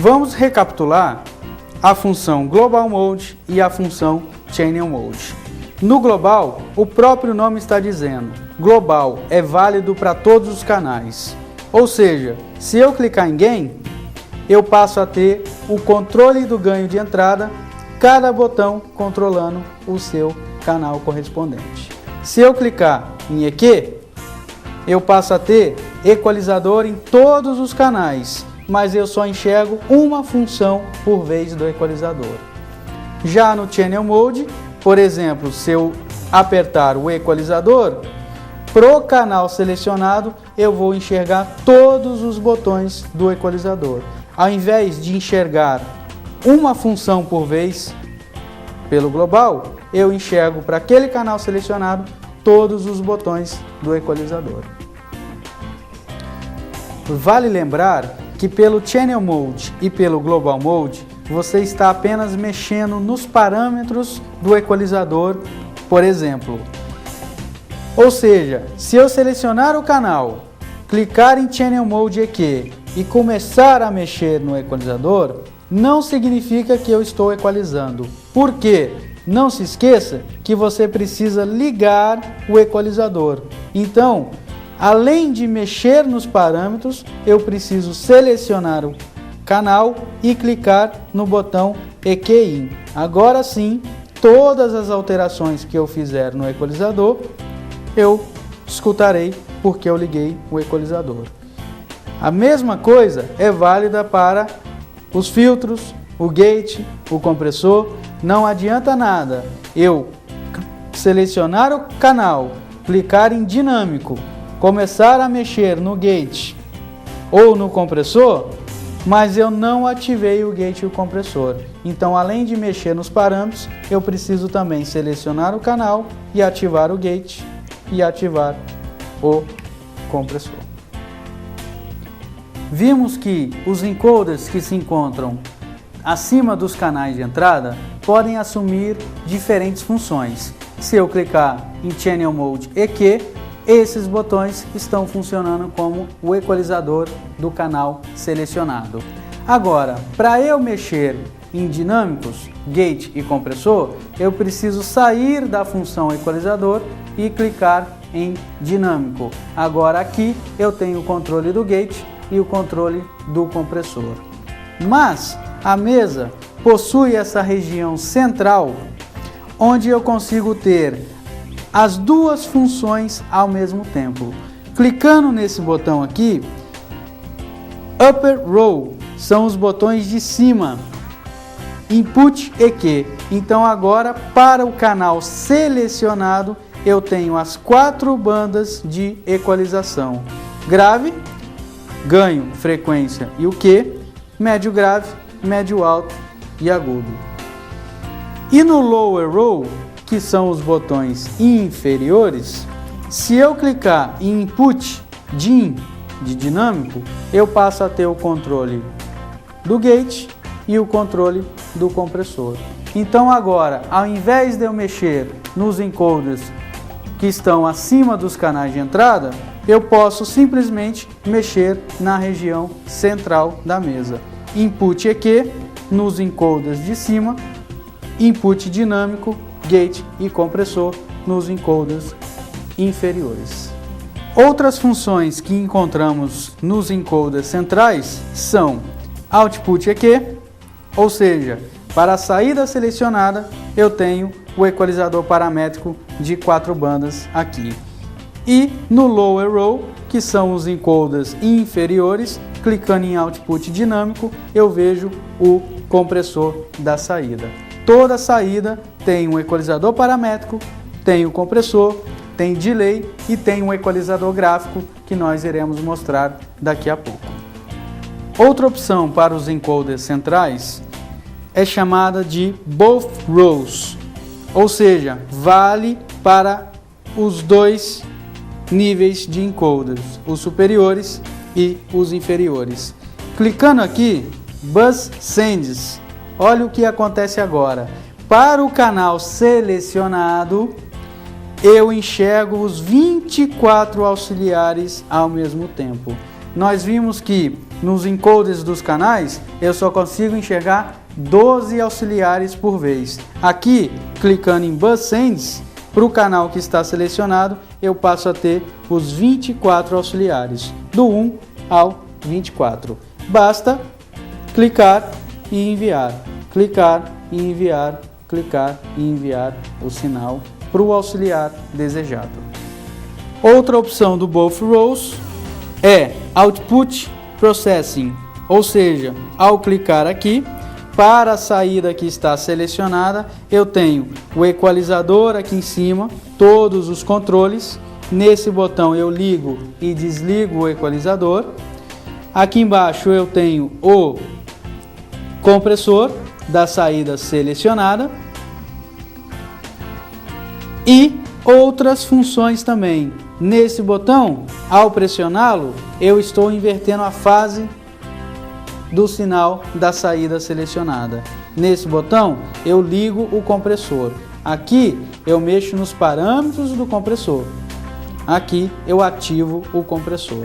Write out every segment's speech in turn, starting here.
Vamos recapitular a função Global Mode e a função Channel Mode. No global, o próprio nome está dizendo, global é válido para todos os canais. Ou seja, se eu clicar em Gain, eu passo a ter o controle do ganho de entrada, cada botão controlando o seu canal correspondente. Se eu clicar em EQ, eu passo a ter equalizador em todos os canais, mas eu só enxergo uma função por vez do equalizador. Já no Channel Mode, por exemplo, se eu apertar o equalizador, pro canal selecionado eu vou enxergar todos os botões do equalizador. Ao invés de enxergar uma função por vez pelo global, eu enxergo para aquele canal selecionado todos os botões do equalizador. Vale lembrar que pelo Channel Mode e pelo Global Mode, você está apenas mexendo nos parâmetros do equalizador, por exemplo. Ou seja, se eu selecionar o canal, clicar em Channel Mode EQ e começar a mexer no equalizador, não significa que eu estou equalizando. Por quê? Não se esqueça que você precisa ligar o equalizador. Então, além de mexer nos parâmetros, eu preciso selecionar o canal e clicar no botão EQ In. Agora sim, todas as alterações que eu fizer no equalizador, eu escutarei porque eu liguei o equalizador. A mesma coisa é válida para os filtros, o gate, o compressor. Não adianta nada eu selecionar o canal, clicar em dinâmico, começar a mexer no gate ou no compressor, mas eu não ativei o gate e o compressor. Então, além de mexer nos parâmetros, eu preciso também selecionar o canal e ativar o gate e ativar o compressor. Vimos que os encoders que se encontram acima dos canais de entrada podem assumir diferentes funções. Se eu clicar em Channel Mode EQ, esses botões estão funcionando como o equalizador do canal selecionado. Agora, para eu mexer em dinâmicos, gate e compressor, eu preciso sair da função equalizador e clicar em dinâmico. Agora aqui eu tenho o controle do gate e o controle do compressor. Mas a mesa possui essa região central, onde eu consigo ter as duas funções ao mesmo tempo. Clicando nesse botão aqui, Upper Row são os botões de cima, Input EQ. Então agora, para o canal selecionado, eu tenho as 4 bandas de equalização: grave, ganho, frequência e o Q, médio grave, médio alto e agudo. E no Lower Row, que são os botões inferiores, se eu clicar em Input DIN, de dinâmico, eu passo a ter o controle do gate e o controle do compressor. Então agora, ao invés de eu mexer nos encoders que estão acima dos canais de entrada, eu posso simplesmente mexer na região central da mesa. Input EQ nos encoders de cima, input dinâmico, gate e compressor nos encoders inferiores. Outras funções que encontramos nos encoders centrais são Output EQ, ou seja, para a saída selecionada eu tenho o equalizador paramétrico de 4 bandas aqui. E no Lower Row, que são os encoders inferiores, clicando em Output dinâmico, eu vejo o compressor da saída. Toda saída tem um equalizador paramétrico, tem o compressor, tem delay e tem um equalizador gráfico que nós iremos mostrar daqui a pouco. Outra opção para os encoders centrais é chamada de Both Rows, ou seja, vale para os dois níveis de encoders, os superiores e os inferiores. Clicando aqui, Bus Sends, olha o que acontece agora. Para o canal selecionado, eu enxergo os 24 auxiliares ao mesmo tempo. Nós vimos que nos encoders dos canais, eu só consigo enxergar 12 auxiliares por vez. Aqui, clicando em Bus Sends, para o canal que está selecionado, eu passo a ter os 24 auxiliares, do 1 ao 24. Basta clicar e enviar, clicar e enviar, clicar e enviar o sinal para o auxiliar desejado. Outra opção do Both Rows é Output Processing, ou seja, ao clicar aqui, para a saída que está selecionada, eu tenho o equalizador aqui em cima, todos os controles. Nesse botão eu ligo e desligo o equalizador. Aqui embaixo eu tenho o compressor da saída selecionada e outras funções também. Nesse botão, ao pressioná-lo, eu estou invertendo a fase do sinal da saída selecionada. Nesse botão, eu ligo o compressor. Aqui, eu mexo nos parâmetros do compressor. Aqui, eu ativo o compressor.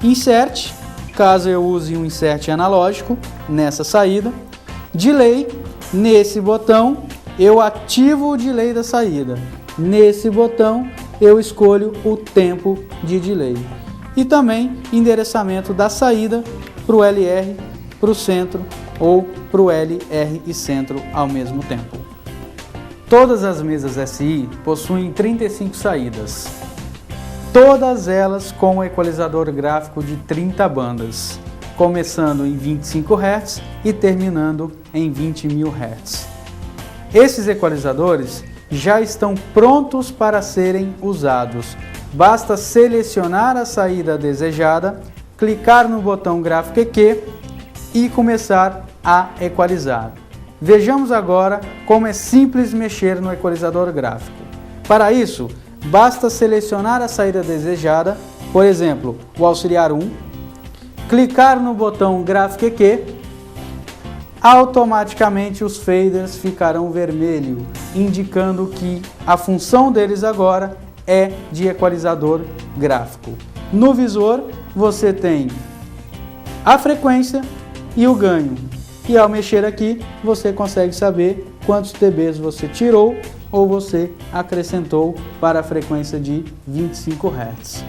Insert, caso eu use um insert analógico nessa saída. Delay, nesse botão, eu ativo o delay da saída. Nesse botão, eu escolho o tempo de delay. E também endereçamento da saída para o LR, para o centro ou para o LR e centro ao mesmo tempo. Todas as mesas SI possuem 35 saídas, todas elas com um equalizador gráfico de 30 bandas, começando em 25 Hz e terminando em 20.000 Hz. Esses equalizadores já estão prontos para serem usados. Basta selecionar a saída desejada, clicar no botão Gráfico EQ e começar a equalizar. Vejamos agora como é simples mexer no equalizador gráfico. Para isso, basta selecionar a saída desejada, por exemplo, o auxiliar 1, clicar no botão Gráfico EQ, automaticamente os faders ficarão vermelho, indicando que a função deles agora é de equalizador gráfico. No visor, você tem a frequência e o ganho. E ao mexer aqui, você consegue saber quantos dBs você tirou ou você acrescentou para a frequência de 25 Hz.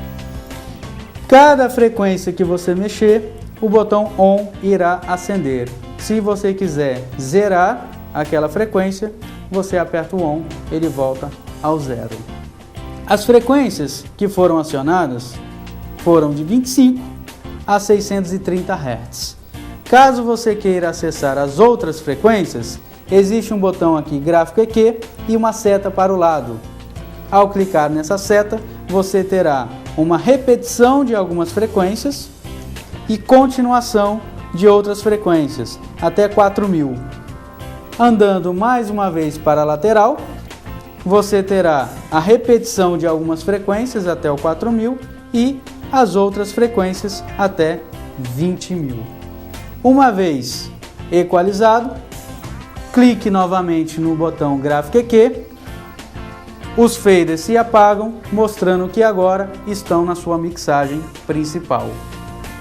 Cada frequência que você mexer, o botão ON irá acender. Se você quiser zerar aquela frequência, você aperta o ON, ele volta ao zero. As frequências que foram acionadas foram de 25 a 630 Hz. Caso você queira acessar as outras frequências, existe um botão aqui, Gráfico EQ, e uma seta para o lado. Ao clicar nessa seta, você terá uma repetição de algumas frequências e continuação de outras frequências, até 4.000. Andando mais uma vez para a lateral, você terá a repetição de algumas frequências até o 4.000 e as outras frequências até 20.000. Uma vez equalizado, clique novamente no botão Gráfico EQ, os faders se apagam, mostrando que agora estão na sua mixagem principal.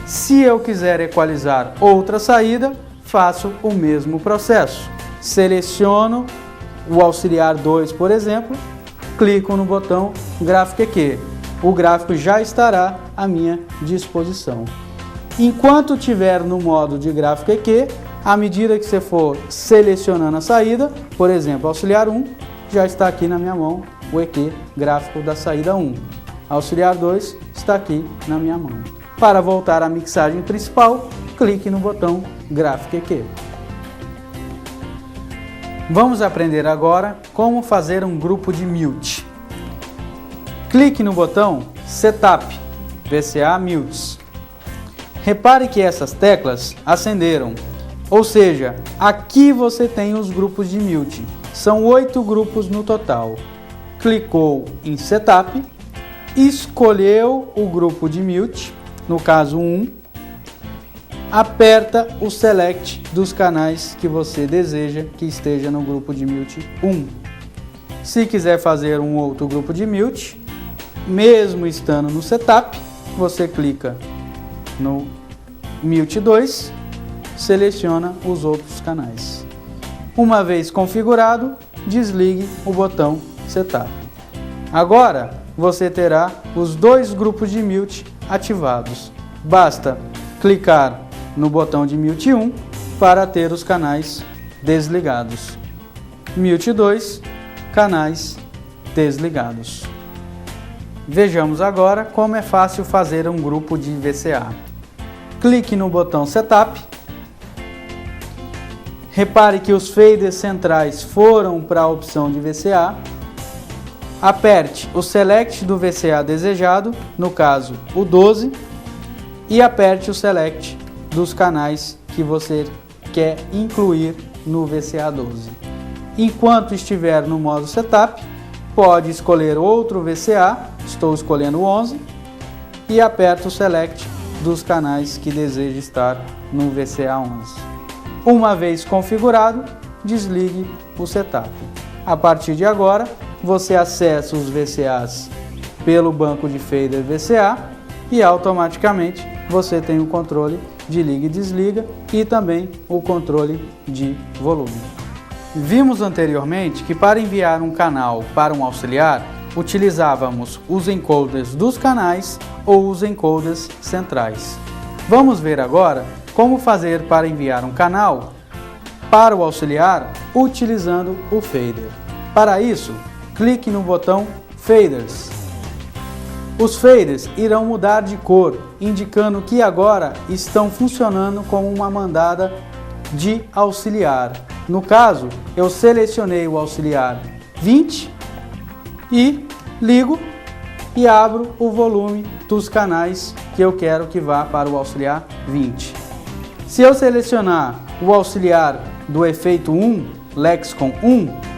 Se eu quiser equalizar outra saída, faço o mesmo processo. Seleciono o auxiliar 2, por exemplo, clico no botão Gráfico EQ. O gráfico já estará à minha disposição. Enquanto estiver no modo de Gráfico EQ, à medida que você for selecionando a saída, por exemplo, auxiliar 1, já está aqui na minha mão o EQ gráfico da saída 1. Auxiliar 2 está aqui na minha mão. Para voltar à mixagem principal, clique no botão Gráfico EQ. Vamos aprender agora como fazer um grupo de mute. Clique no botão Setup, VCA Mutes. Repare que essas teclas acenderam, ou seja, aqui você tem os grupos de mute. São 8 grupos no total. Clicou em Setup, escolheu o grupo de mute, no caso 1, aperta o Select dos canais que você deseja que esteja no grupo de mute 1. Se quiser fazer um outro grupo de mute, mesmo estando no Setup, você clica no Mute 2, seleciona os outros canais. Uma vez configurado, desligue o botão Setup. Agora você terá os dois grupos de mute ativados. Basta clicar no botão de Mute 1 para ter os canais desligados. Mute 2, canais desligados. Vejamos agora como é fácil fazer um grupo de VCA. Clique no botão Setup. Repare que os faders centrais foram para a opção de VCA. Aperte o Select do VCA desejado, no caso o 12, e aperte o Select dos canais que você quer incluir no VCA 12. Enquanto estiver no modo Setup, pode escolher outro VCA, estou escolhendo o 11, e aperta o Select dos canais que deseja estar no VCA 11. Uma vez configurado, desligue o Setup. A partir de agora, você acessa os VCAs pelo banco de fader VCA e automaticamente você tem o controle de liga e desliga e também o controle de volume. Vimos anteriormente que para enviar um canal para um auxiliar, utilizávamos os encoders dos canais ou os encoders centrais. Vamos ver agora como fazer para enviar um canal para o auxiliar utilizando o fader. Para isso, clique no botão Faders. Os faders irão mudar de cor, indicando que agora estão funcionando como uma mandada de auxiliar. No caso, eu selecionei o auxiliar 20 e ligo e abro o volume dos canais que eu quero que vá para o auxiliar 20. Se eu selecionar o auxiliar do efeito 1, Lexicon 1,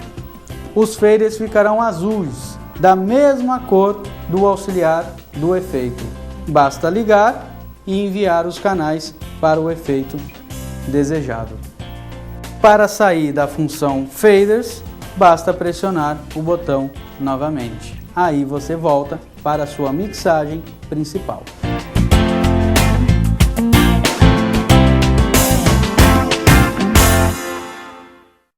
os faders ficarão azuis, da mesma cor do auxiliar do efeito. Basta ligar e enviar os canais para o efeito desejado. Para sair da função Faders, basta pressionar o botão novamente. Aí você volta para a sua mixagem principal.